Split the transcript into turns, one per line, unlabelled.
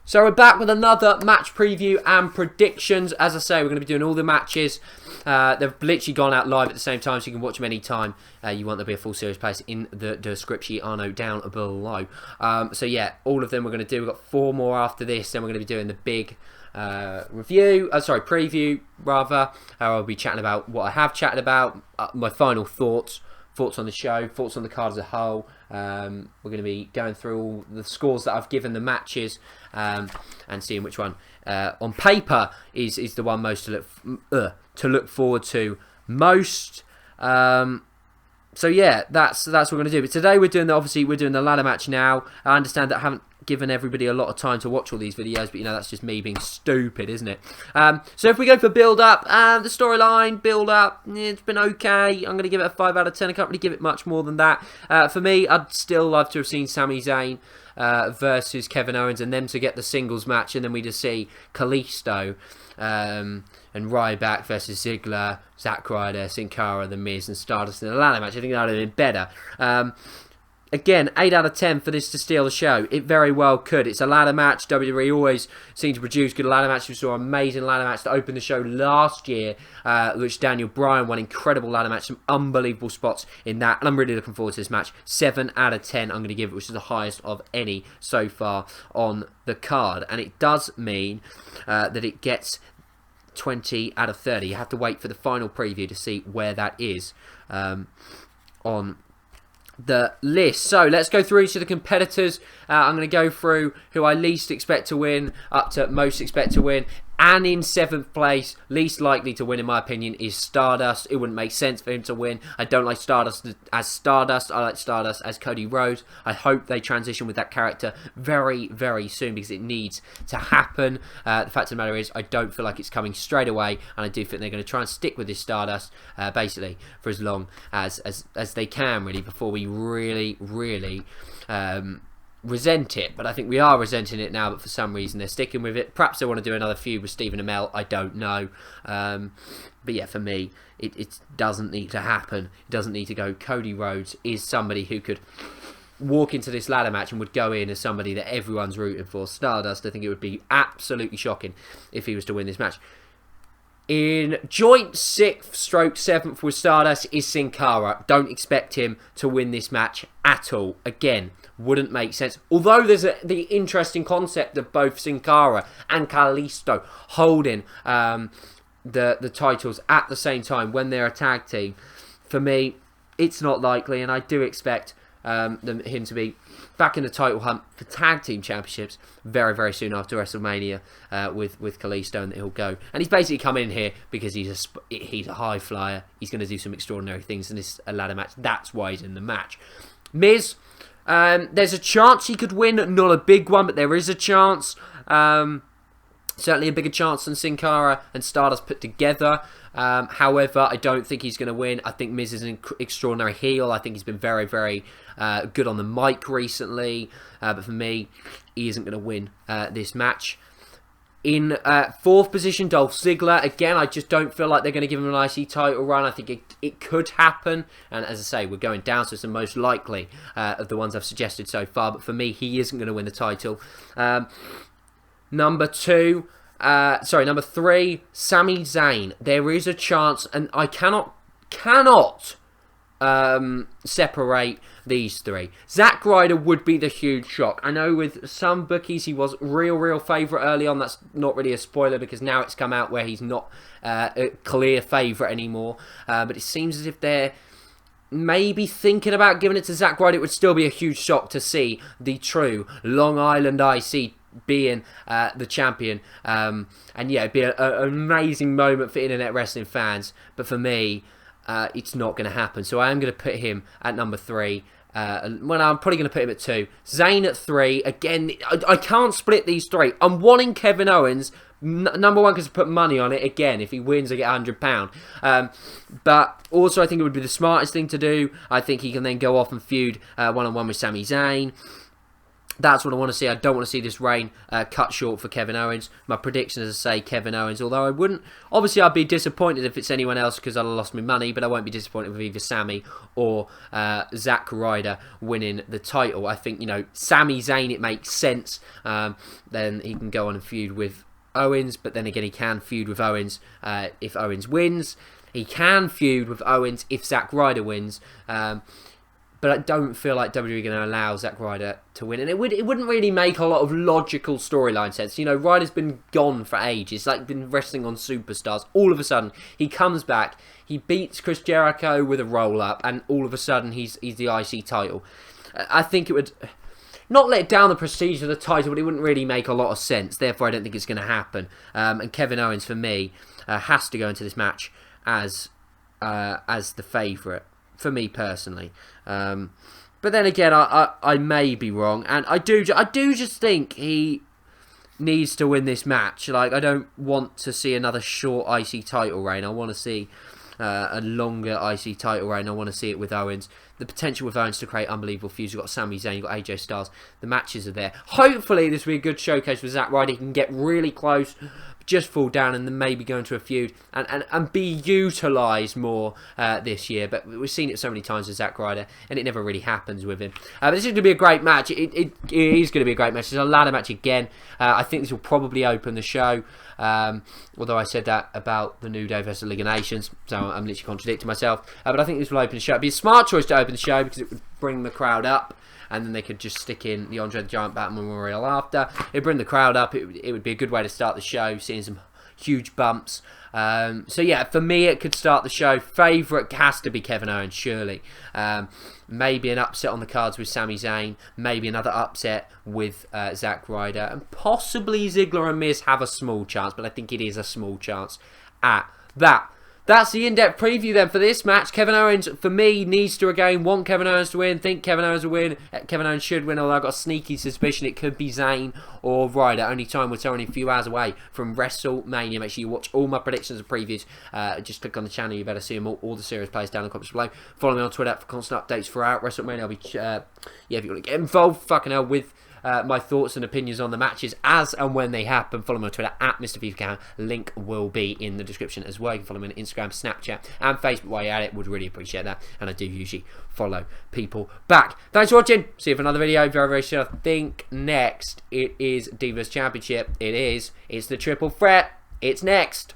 So we're back with another match preview and predictions. As I say, we're going to be doing all the matches. They've literally gone out live at the same time, so you can watch them anytime you want. There'll be a full series place in the description down below. So yeah, all of them we're going to do. We've got 4 more after this, then we're going to be doing the big preview rather. I'll be chatting about what I have chatted about, my final thoughts on the show, thoughts on the card as a whole. We're going to be going through all the scores that I've given the matches and seeing which one on paper is the one most to look forward to most. So yeah, that's what we're going to do. But today we're doing the ladder match now. I understand that I haven't given everybody a lot of time to watch all these videos, but you know, that's just me being stupid, isn't it? So if we go for build up, the storyline build up, it's been okay. I'm going to give it a 5 out of 10. I can't really give it much more than that. For me, I'd still love to have seen Sami Zayn versus Kevin Owens and them to get the singles match, and then we just see Kalisto and Ryback versus Ziggler, Zack Ryder, Sin Cara, The Miz and Stardust in a ladder match. I think that would have been better. Again, 8 out of 10 for this to steal the show. It very well could. It's a ladder match. WWE always seem to produce good ladder matches. We saw an amazing ladder match to open the show last year, which Daniel Bryan won. Incredible ladder match. Some unbelievable spots in that. And I'm really looking forward to this match. 7 out of 10 I'm going to give it, which is the highest of any so far on the card. And it does mean that it gets 20 out of 30. You have to wait for the final preview to see where that is on the list. So let's go through each of the competitors. I'm going to go through who I least expect to win up to most expect to win. And in 7th place, least likely to win in my opinion, is Stardust. It wouldn't make sense for him to win. I don't like Stardust as Stardust. I like Stardust as Cody Rhodes. I hope they transition with that character very, very soon because it needs to happen. The fact of the matter is, I don't feel like it's coming straight away, and I do think they're going to try and stick with this Stardust basically for as long as they can, really, before we really resent it. But I think we are resenting it now, but for some reason they're sticking with it. Perhaps they want to do another feud with Stephen Amell, I don't know. But yeah, for me, it doesn't need to happen. It doesn't need to go. Cody Rhodes is somebody who could walk into this ladder match and would go in as somebody that everyone's rooting for. Stardust, I think it would be absolutely shocking if he was to win this match. In joint 6th/7th with Stardust is Sin Cara. Don't expect him to win this match at all. Again, wouldn't make sense. Although there's the interesting concept of both Sin Cara and Kalisto holding the titles at the same time when they're a tag team. For me, it's not likely, and I do expect him to be back in the title hunt for tag team championships very, very soon after WrestleMania with Kalisto, and he'll go. And he's basically come in here because he's a high flyer. He's going to do some extraordinary things in this ladder match. That's why he's in the match. Miz, there's a chance he could win, not a big one, but there is a chance. Certainly a bigger chance than Sin Cara and Stardust put together. However, I don't think he's going to win. I think Miz is an extraordinary heel. I think he's been very, very good on the mic recently. But for me, he isn't going to win this match. In 4th position, Dolph Ziggler. Again, I just don't feel like they're going to give him an IC title run. I think it could happen. And as I say, we're going down, so it's the most likely of the ones I've suggested so far. But for me, he isn't going to win the title. Number 3, Sami Zayn. There is a chance, and I cannot separate these 3. Zack Ryder would be the huge shock. I know with some bookies he was real favourite early on. That's not really a spoiler because now it's come out where he's not a clear favourite anymore. But it seems as if they're maybe thinking about giving it to Zack Ryder. It would still be a huge shock to see the true Long Island IC being the champion, and yeah, it'd be an amazing moment for internet wrestling fans, but for me it's not going to happen, so I am going to put him at number 3. Well, I'm probably going to put him at 2. Zayn at 3. Again, I can't split these 3. I'm wanting Kevin Owens number 1 because I put money on it. Again, if he wins I get £100, but also I think it would be the smartest thing to do. I think he can then go off and feud one-on-one with Sami Zayn. That's what I want to see. I don't want to see this reign cut short for Kevin Owens. My prediction is to say Kevin Owens, although I wouldn't... Obviously, I'd be disappointed if it's anyone else because I'd have lost my money, but I won't be disappointed with either Sami or Zack Ryder winning the title. I think, you know, Sami Zayn, it makes sense. Then he can go on and feud with Owens, but then again, he can feud with Owens if Owens wins. He can feud with Owens if Zack Ryder wins. But I don't feel like WWE are going to allow Zack Ryder to win. And it wouldn't really make a lot of logical storyline sense. You know, Ryder's been gone for ages. Like, been wrestling on superstars. All of a sudden, he comes back. He beats Chris Jericho with a roll-up. And all of a sudden, he's the IC title. I think it would... Not let down the prestige of the title, but it wouldn't really make a lot of sense. Therefore, I don't think it's going to happen. And Kevin Owens, for me, has to go into this match as the favourite. For me personally, but then again, I may be wrong, and I do just think he needs to win this match. Like, I don't want to see another short IC title reign. I want to see a longer IC title reign. I want to see it with Owens. The potential with Owens to create unbelievable feuds. You've got Sami Zayn, you've got AJ Styles. The matches are there. Hopefully, this will be a good showcase for Zack Ryder. He can get really close, just fall down, and then maybe go into a feud and be utilised more this year. But we've seen it so many times with Zack Ryder, and it never really happens with him. But this is going to be a great match. It is going to be a great match. It's a ladder match again. I think this will probably open the show. Although I said that about the New Day versus League of Nations, so I'm literally contradicting myself. But I think this will open the show. It'd be a smart choice to open the show because it would bring the crowd up. And then they could just stick in the Andre the Giant Battle Memorial after. It'd bring the crowd up. It would be a good way to start the show, seeing some huge bumps. So yeah, for me, it could start the show. Favourite has to be Kevin Owens, surely. Maybe an upset on the cards with Sami Zayn. Maybe another upset with Zack Ryder. And possibly Ziggler and Miz have a small chance, but I think it is a small chance at that. That's the in-depth preview then for this match. Kevin Owens, for me, needs to again want Kevin Owens to win. Think Kevin Owens will win. Kevin Owens should win, although I've got a sneaky suspicion it could be Zayn or Ryder. Only time we're only a few hours away from WrestleMania. Make sure you watch all my predictions and previews. Just click on the channel. You better see them all the series plays down in the comments below. Follow me on Twitter for constant updates throughout WrestleMania. I'll be, if you want to get involved, fucking hell, with my thoughts and opinions on the matches as and when they happen, follow me on Twitter at Mr. FIFA. Link will be in the description as well. You can follow me on Instagram, Snapchat and Facebook while you're at it. Would really appreciate that, and I do usually follow people back. Thanks for watching. See you for another video very, very soon. I think next it is Divas Championship. It's the triple threat. It's next.